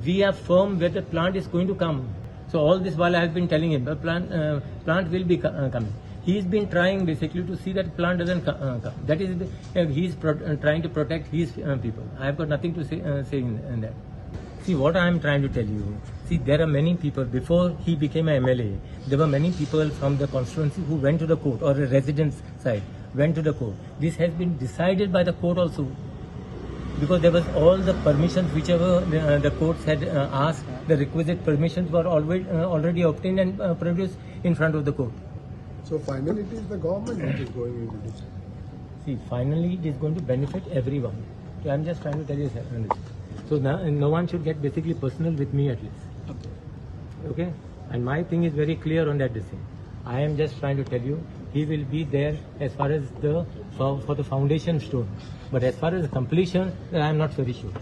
we are firm where the plant is going to come. So all this while I have been telling him, the plant will be coming. He's been trying basically to see that plant doesn't come. That is, he's trying to protect his people. I have got nothing to say in that. See, what I am trying to tell you, see, there are many people, before he became a MLA, there were many people from the constituency who went to the court, or a residence side, went to the court. This has been decided by the court also, because there was all the permissions, whichever the courts had asked, the requisite permissions were already obtained and produced in front of the court. So finally it is the government that is going into this. See, finally it is going to benefit everyone. So I am just trying to tell you this. So now, no one should get basically personal with me at least. Okay? And my thing is very clear on that decision. I am just trying to tell you, he will be there as far as for the foundation stone. But as far as the completion, I am not very sure.